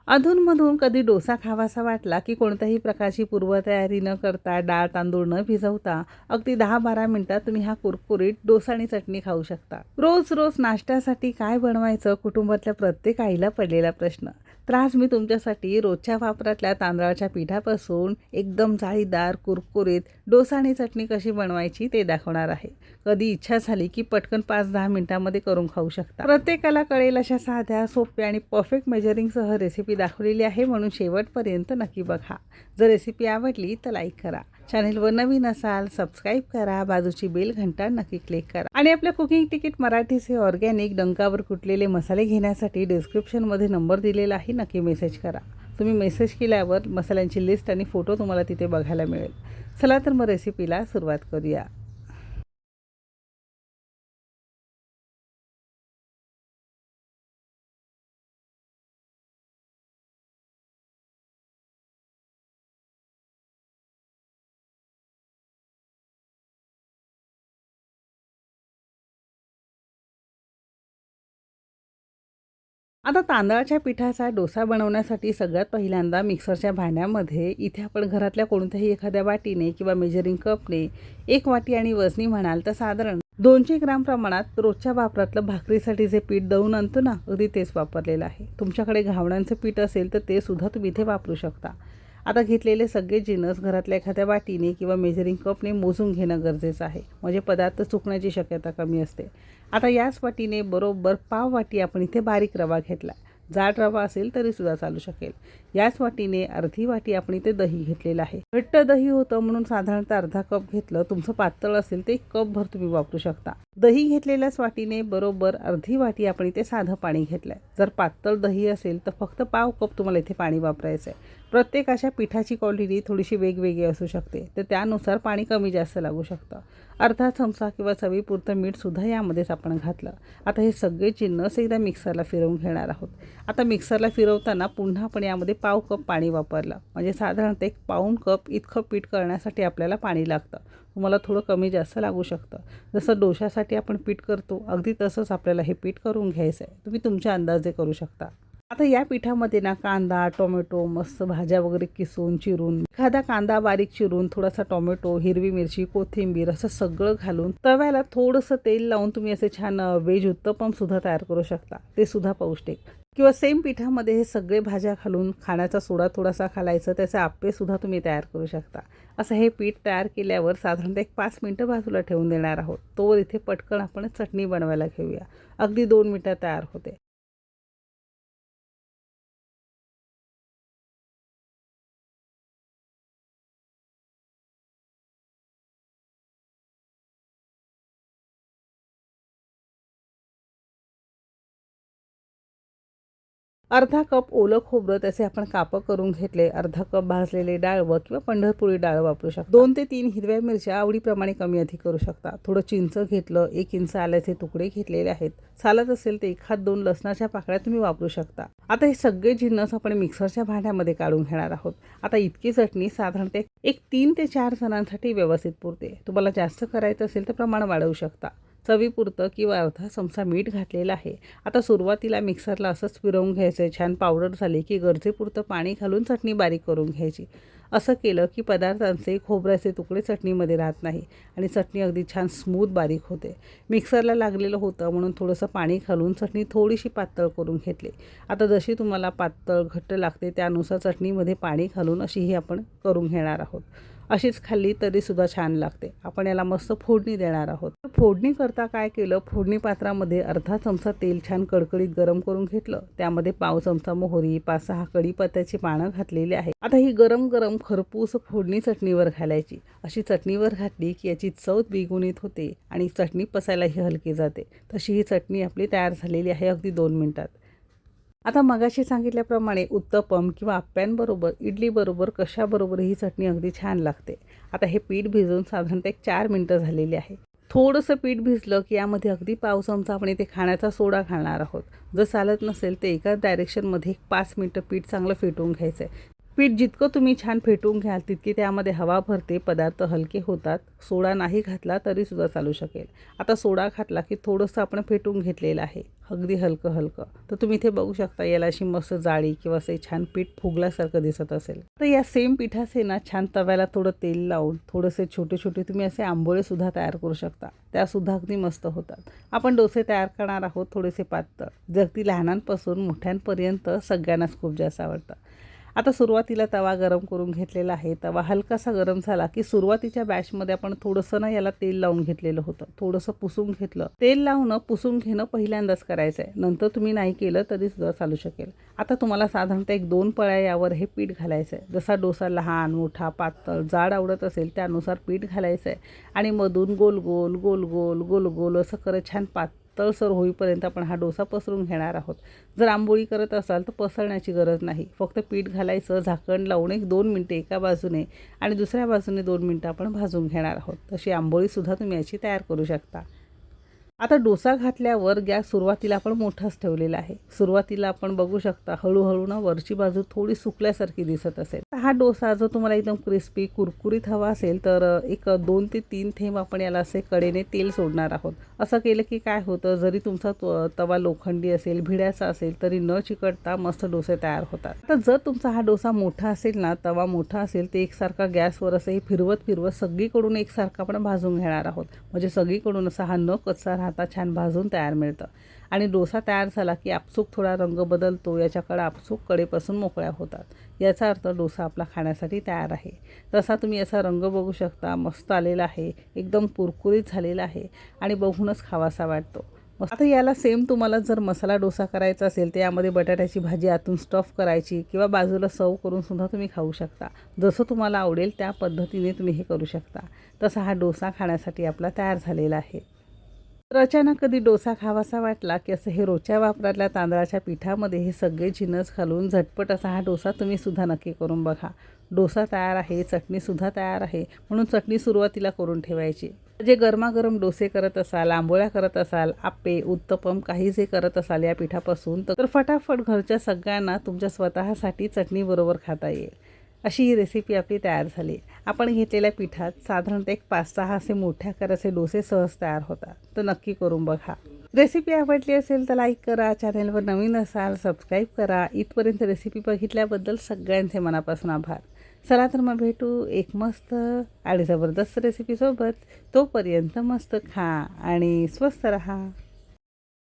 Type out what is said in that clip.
अधूनमधून कधी डोसा खावासा वाटला की कोणत्याही प्रकारची पूर्वतयारी न करता, डाळ तांदूळ न भिजवता अगदी 10-12 मिनिटात तुम्ही हा कुरकुरीत डोसा आणि चटणी खाऊ शकता. रोज रोज नाश्त्यासाठी काय बनवायचं, कुटुंबातल्या प्रत्येक आईला पडलेला प्रश्न. तर आज मी तुमच्यासाठी रोजच्या वापरातल्या तांदळाच्या पिठापासून एकदम जाळीदार कुरकुरीत डोसा आणि चटणी कशी बनवायची ते दाखवणार आहे. कधी इच्छा झाली की पटकन 5-10 मिनिटांमध्ये करून खाऊ शकता. प्रत्येकाला कळेल अशा साध्या, सोप्या आणि परफेक्ट मेजरिंगसह रेसिपी दाखवलेली आहे, म्हणून शेवटपर्यंत नक्की बघा. जर रेसिपी आवडली तर लाईक करा, चॅनेलवर नवीन असाल सबस्क्राईब करा, बाजूची बेल घंटा नक्की क्लिक करा. आणि आपल्या कुकिंग तिकीट मराठीचे ऑर्गॅनिक डंकावर कुटलेले मसाले घेण्यासाठी डिस्क्रिप्शनमध्ये नंबर दिलेला आहे, नक्की मेसेज करा. तुम्ही मेसेज केल्यावर मसाल्यांची लिस्ट आणि फोटो तुम्हाला तिथे बघायला मिळेल. चला तर मग रेसिपीला सुरुवात करूया. आता तांदळाच्या पिठाचा डोसा बनवण्यासाठी सगळ्यात पहिल्यांदा मिक्सरच्या भांड्यामध्ये इथे आपण घरातल्या कोणत्याही एखाद्या वाटीने किंवा मेजरिंग कपने 1 वाटी आणि वजनी म्हणाल तर साधारण 200 ग्राम प्रमाणात रोजच्या वापरातलं भाकरीसाठी जे पीठ दळून आणतो ना, अगदी तेच वापरलेलं आहे. तुमच्याकडे घावणांचं पीठ असेल तर ते सुद्धा तुम्ही इथे वापरू शकता. आता घेतलेले सगळे जिन्नस घरातल्या एखाद्या वाटीने किंवा मेजरिंग कपने मोजून घेणं गरजेचं आहे, म्हणजे पदार्थ चुकण्याची शक्यता कमी असते. आता याच वाटीने बरोबर पाव वाटी आपण इथे बारीक रवा घेतला. जाड रवा असेल तरीसुद्धा चालू शकेल. याच वाटीने अर्धी वाटी आपण इथे दही घेतलेलं आहे. घट्ट दही होतं म्हणून साधारणतः अर्धा कप घेतलं. तुमचं पातळ असेल ते 1 कपभर तुम्ही वापरू शकता. दही घेतलेल्याच वाटीने बरोबर अर्धी वाटी आपण इथे साधं पाणी घेतलं आहे. जर पातळ दही असेल तर फक्त पाव कप तुम्हाला इथे पाणी वापरायचं आहे. प्रत्येकाच्या पिठाची क्वालिटी थोडीशी वेगवेगळी असू शकते, तर त्यानुसार पाणी कमी जास्त लागू शकतं. अर्धा चमचा किंवा चवीपुरतं मीठसुद्धा यामध्येच आपण घातलं. आता हे सगळे जिन्नस एकदा मिक्सरला फिरवून घेणार आहोत. आता मिक्सरला फिरवताना पुन्हा आपण यामध्ये पाव कप पाणी वापरलं, म्हणजे साधारणतः 1 पाऊण कप इतकं पीठ करण्यासाठी आपल्याला पाणी लागतं. तुम्हाला थोडं कमी जास्त लागू शकतं. जसं डोशासाठी आपण पीठ करतो अगदी तसंच आपल्याला हे पीठ करून घ्यायचं आहे. तुम्ही तुमच्या अंदाजे करू शकता. आता या पिठामध्ये ना कांदा, टोमॅटो, मस्त भाज्या वगैरे किसून चिरून, एखादा कांदा बारीक चिरून, थोडासा टोमॅटो, हिरवी मिरची, कोथिंबीर असं सगळं घालून तव्याला थोडंसं तेल लावून तुम्ही असे छान व्हेज उत्तपम सुद्धा तयार करू शकता. ते सुद्धा पौष्टिक. किंवा सेम पिठामध्ये हे सगळे भाज्या घालून खाण्याचा सोडा थोडासा घालायचं, त्याचे आप्पे सुद्धा तुम्ही तयार करू शकता. असं हे पीठ तयार केल्यावर साधारणतः 5 मिनिटं बाजूला ठेवून देणार आहोत. तोवर इथे पटकन आपण चटणी बनवायला घेऊया. अगदी 2 मिनिटात तयार होते. अर्धा कप ओलं खोबरं त्याचे आपण कापं करून घेतले. अर्धा कप भाजलेले डाळवं किंवा पंढरपुरी डाळ वापरू शकता. 2 ते 3 हिरव्या मिरच्या आवडीप्रमाणे कमी अधिक करू शकता. थोडं चिंच घेतलं, 1 इंच आल्याचे तुकडे घेतलेले आहेत. चालत असेल तर 1-2 लसणाच्या पाकळ्या तुम्ही वापरू शकता. आता हे सगळे जिन्नस आपण मिक्सरच्या भांड्यामध्ये काढून घेणार आहोत. आता इतकी चटणी साधारणतः 3 ते 4 जणांसाठी व्यवस्थित पुरते. तुम्हाला जास्त करायचं असेल तर प्रमाण वाढवू शकता. चवीपुरतं किंवा अर्धा चमचा मीठ घातलेलं आहे. आता सुरुवातीला मिक्सरला असंच फिरवून घ्यायचं आहे. छान पावडर झाली की गरजेपुरतं पाणी घालून चटणी बारीक करून घ्यायची. असं केलं की पदार्थांचे खोबऱ्याचे तुकडे चटणीमध्ये राहत नाही आणि चटणी अगदी छान स्मूथ बारीक होते. मिक्सरला लागलेलं होतं म्हणून थोडंसं पाणी घालून चटणी थोडीशी पातळ करून घेतली. आता जशी तुम्हाला पातळ घट्ट लागते त्यानुसार चटणीमध्ये पाणी घालून अशी ही आपण करून घेणार आहोत. अशीच खाल्ली तरीसुद्धा छान लागते. आपण याला मस्त फोडणी देणार आहोत. फोडणी करता काय केलं, फोडणी पात्रामध्ये अर्धा चमचा तेल छान कडकडीत गरम करून घेतलं. त्यामध्ये पाव चमचा मोहरी, 5-6 कढीपत्त्याची पानं घातलेली आहे. आता ही गरम गरम खरपूस फोडणी चटणीवर घालायची. अशी चटणीवर घातली की याची चव द्विगुणित होते आणि चटणी पचायलाही हलकी जाते. तशी ही चटणी आपली तयार झालेली आहे अगदी 2 मिनिटात. आता मगाशी सांगितल्याप्रमाणे उत्तपम किंवा आप्प्यांबरोबर, इडलीबरोबर, कशाबरोबर ही चटणी अगदी छान लागते. आता हे पीठ भिजवून साधारणतः 4 मिनिटं झालेली आहे. थोडंसं पीठ भिजलं की यामध्ये अगदी पाव चमचा आपण इथे खाण्याचा सोडा घालणार आहोत. जर चालत नसेल तर एकाच डायरेक्शनमध्ये 5 मिनिटं पीठ चांगलं फेटून घ्यायचं आहे. पीठ जितकं तुम्ही छान फेटून घ्याल तितकी त्यामध्ये हवा भरते, पदार्थ हलके होतात. सोडा नाही घातला तरीसुद्धा चालू शकेल. आता सोडा घातला की थोडंसं आपण फेटून घेतलेलं आहे, अगदी हलकं हलकं. तर तुम्ही इथे बघू शकता याला अशी मस्त जाळी किंवा असे छान पीठ फुगल्यासारखं दिसत असेल. तर या सेम पिठाचे ना छान तव्याला थोडं तेल लावून थोडेसे छोटे छोटे तुम्ही असे आंबोळेसुद्धा तयार करू शकता. त्यासुद्धा अगदी मस्त होतात. आपण डोसे तयार करणार आहोत थोडेसे पातळ, जे अगदी लहानांपासून मोठ्यांपर्यंत सगळ्यांनाच खूप जास्त आवडतं. आता सुरुवातीला तवा गरम करून घेतलेला आहे. तवा हलकासा गरम झाला की सुरुवातीच्या बॅचमध्ये आपण थोडंसं ना याला तेल लावून घेतलेलं होतं, थोडंसं पुसून घेतलं. तेल लावणं पुसून घेणं पहिल्यांदाच करायचं आहे, नंतर तुम्ही नाही केलं तरीसुद्धा चालू शकेल. आता तुम्हाला साधारणतः 1-2 पळ्या यावर हे पीठ घालायचं आहे. जसा डोसा लहान मोठा पातळ जाड आवडत असेल त्यानुसार पीठ घालायचं आहे आणि मधून गोल गोल गोल गोल गोल गोल असं करत छान पातळसर होईपर्यंत आपण हा डोसा पसरून घेणार आहोत. जर आंबोळी करत असाल तर पसरण्याची गरज नाही, फक्त पीठ घालायचं, झाकण लावून 1-2 मिनटे एका बाजूने आणि दुसऱ्या बाजूने 2 मिनटं आपण भाजून घेणार आहोत. तशी आंबोळीसुद्धा तुम्ही याची तयार करू शकता. आता डोसा घातल्यावर गॅस सुरुवातीला आपण मोठाच ठेवलेला आहे. सुरुवातीला आपण बघू शकता हळूहळू ना वरची बाजू थोडी सुकल्यासारखी दिसत असेल. हा डोसा जर तुम्हाला एकदम क्रिस्पी कुरकुरीत हवा असेल तर 2 ते 3 थेंब आपण याला असे कडेने तेल सोडणार आहोत. असं केलं की काय होतं, जरी तुमचा तवा लोखंडी असेल भिड्याचा असेल तरी न चिकटता मस्त डोसे तयार होतात. आता जर तुमचा हा डोसा मोठा असेल ना, तवा मोठा असेल ते एकसारखा गॅसवर असं फिरवत फिरवत सगळीकडून एकसारखा आपण भाजून घेणार आहोत. म्हणजे सगळीकडून असा हा न कच्चा आता छान भाजून तयार मिळतं. आणि डोसा तयार झाला की आपसूक थोडा रंग बदलतो, याच्याकडे आपसूक कडेपासून मोकळ्या होतात. याचा अर्थ डोसा आपला खाण्यासाठी तयार आहे. तसा तुम्ही असा रंग बघू शकता, मस्त आलेला आहे, एकदम कुरकुरीत झालेला आहे आणि बघूनच खावासा वाटतो. आता याला सेम तुम्हाला जर मसाला डोसा करायचा असेल तर यामध्ये बटाट्याची भाजी आतून स्टफ करायची किंवा बाजूला सर्व करून सुद्धा तुम्ही खाऊ शकता. जसं तुम्हाला आवडेल त्या पद्धतीने तुम्ही हे करू शकता. तसा हा डोसा खाण्यासाठी आपला तयार झालेला आहे. तर अचानक कधी डोसा खावासा वाटला की असं हे रोजच्या वापरातल्या तांदळाच्या पिठामध्ये हे सगळे जिन्नस घालून झटपट असा हा डोसा तुम्ही सुद्धा नक्की करून बघा. डोसा तयार आहे, चटणीसुद्धा तयार आहे, म्हणून चटणी सुरुवातीला करून ठेवायची. जे गरमागरम डोसे करत असाल, आंबोळ्या करत असाल, आप्पे उत्तपम काही जे करत असाल या पिठापासून तर फटाफट घरच्या सगळ्यांना तुमच्या स्वतःसाठी चटणीबरोबर खाता येईल. अशी ही रेसिपी आपली तयार झाली. आपण घेतलेल्या पिठात साधारणतः 5-6 असे मोठ्या आकाराचे डोसे सहज तयार होतात. तर नक्की करून बघा. रेसिपी आवडली असेल तर लाईक करा, चॅनलवर नवीन असाल सबस्क्राईब करा. इथपर्यंत रेसिपी बघितल्याबद्दल सगळ्यांचे मनापासून आभार. चला तर मग भेटू एक मस्त आणि जबरदस्त रेसिपीसोबत. तोपर्यंत मस्त खा आणि स्वस्त रहा.